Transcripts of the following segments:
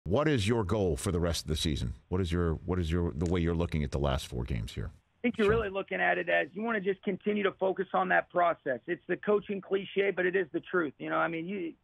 What is your goal for the rest of the season? What is the way you're looking at the last 4 games here? I think you're really looking at it as you want to just continue to focus on that process. It's the coaching cliche, but it is the truth.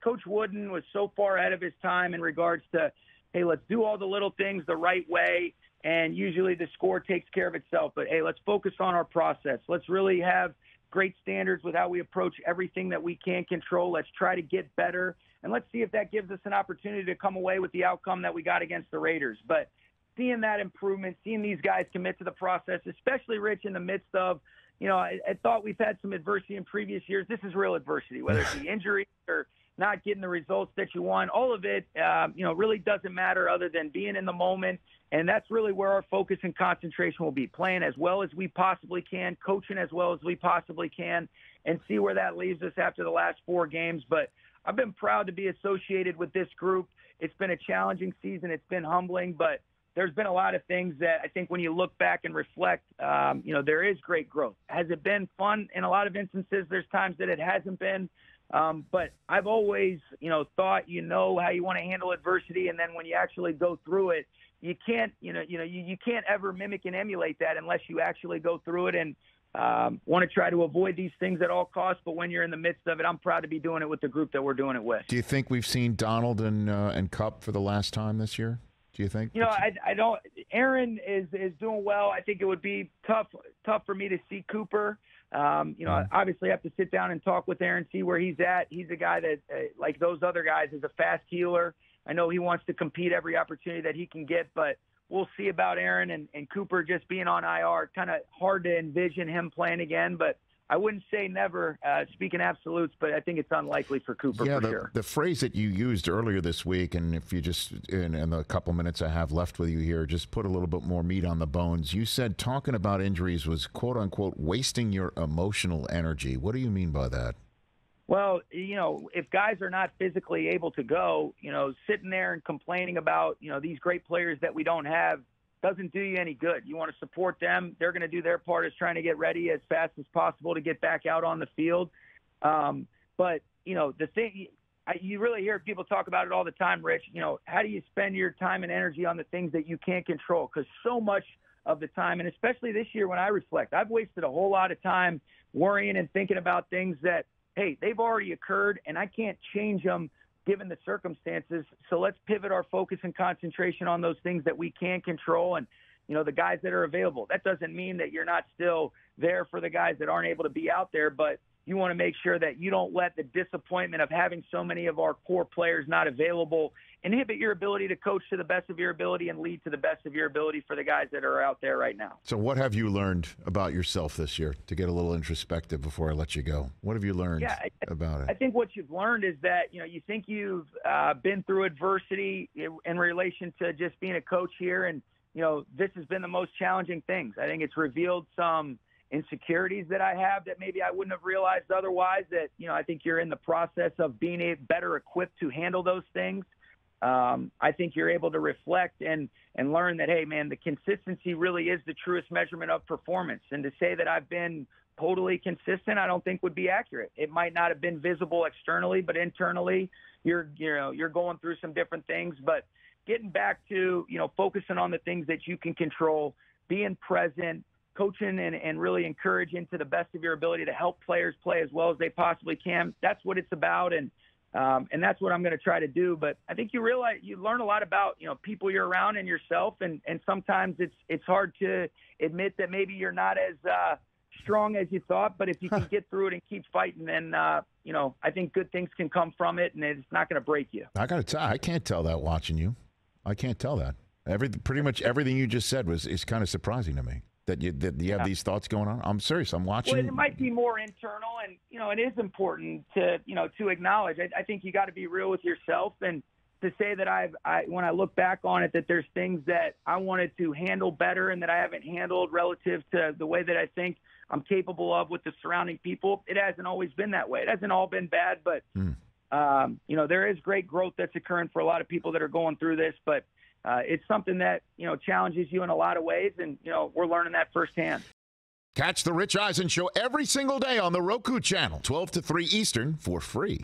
Coach Wooden was so far ahead of his time in regards to, hey, let's do all the little things the right way, and usually the score takes care of itself. But, hey, let's focus on our process. Let's really have great standards with how we approach everything that we can control. Let's try to get better, and let's see if that gives us an opportunity to come away with the outcome that we got against the Raiders. But seeing that improvement, seeing these guys commit to the process, especially, Rich, in the midst of, I thought we've had some adversity in previous years. This is real adversity, whether it be injury or not getting the results that you want. All of it, really doesn't matter other than being in the moment. And that's really where our focus and concentration will be, playing as well as we possibly can, coaching as well as we possibly can, and see where that leaves us after the last 4 games. But I've been proud to be associated with this group. It's been a challenging season. It's been humbling, but there's been a lot of things that I think when you look back and reflect, there is great growth. Has it been fun? In a lot of instances, there's times that it hasn't been. But I've always, thought how you want to handle adversity, and then when you actually go through it, you can't, you can't ever mimic and emulate that unless you actually go through it and want to try to avoid these things at all costs. But when you're in the midst of it, I'm proud to be doing it with the group that we're doing it with. Do you think we've seen Donald and Kupp for the last time this year? Do you think? I don't. Aaron is doing well. I think it would be tough for me to see Cooper. Obviously I have to sit down and talk with Aaron, see where he's at. He's a guy that, like those other guys, is a fast healer. I know he wants to compete every opportunity that he can get, but we'll see about Aaron and Cooper just being on IR. Kind of hard to envision him playing again, but I wouldn't say never, speaking absolutes, but I think it's unlikely for Cooper for sure. The phrase that you used earlier this week, and if you just, in the couple minutes I have left with you here, just put a little bit more meat on the bones. You said talking about injuries was, quote unquote, wasting your emotional energy. What do you mean by that? Well, if guys are not physically able to go, sitting there and complaining about, these great players that we don't have doesn't do you any good. You want to support them. They're going to do their part as trying to get ready as fast as possible to get back out on the field. But, the thing you really hear people talk about it all the time, Rich, how do you spend your time and energy on the things that you can't control? Because so much of the time, and especially this year when I reflect, I've wasted a whole lot of time worrying and thinking about things that, hey, they've already occurred and I can't change them given the circumstances. So let's pivot our focus and concentration on those things that we can control and, the guys that are available. That doesn't mean that you're not still there for the guys that aren't able to be out there, but you want to make sure that you don't let the disappointment of having so many of our core players not available inhibit your ability to coach to the best of your ability and lead to the best of your ability for the guys that are out there right now. So what have you learned about yourself this year, to get a little introspective before I let you go? What have you learned about it? I think what you've learned is that, you think you've been through adversity in relation to just being a coach here. And, this has been the most challenging things. I think it's revealed some insecurities that I have that maybe I wouldn't have realized otherwise, that, I think you're in the process of being better equipped to handle those things. I think you're able to reflect and learn that, hey, man, the consistency really is the truest measurement of performance. And to say that I've been totally consistent, I don't think would be accurate. It might not have been visible externally, but internally you're going through some different things. But getting back to, focusing on the things that you can control, being present, coaching and really encouraging to the best of your ability to help players play as well as they possibly can. That's what it's about. And that's what I'm going to try to do. But I think you learn a lot about, people you're around and yourself. And sometimes it's hard to admit that maybe you're not as strong as you thought. But if you can get through it and keep fighting, then, I think good things can come from it, and it's not going to break you. I got to tell you, I can't tell that watching you. I can't tell that. Pretty much everything you just said is kind of surprising to me. That you have these thoughts going on. I'm serious. I'm watching. Well, it might be more internal, and it is important to to acknowledge. I think you got to be real with yourself, and to say that when I look back on it, that there's things that I wanted to handle better and that I haven't handled relative to the way that I think I'm capable of with the surrounding people. It hasn't always been that way. It hasn't all been bad, but there is great growth that's occurring for a lot of people that are going through this, but. It's something that, challenges you in a lot of ways, and, we're learning that firsthand. Catch the Rich Eisen Show every single day on the Roku channel, 12 to 3 Eastern, for free.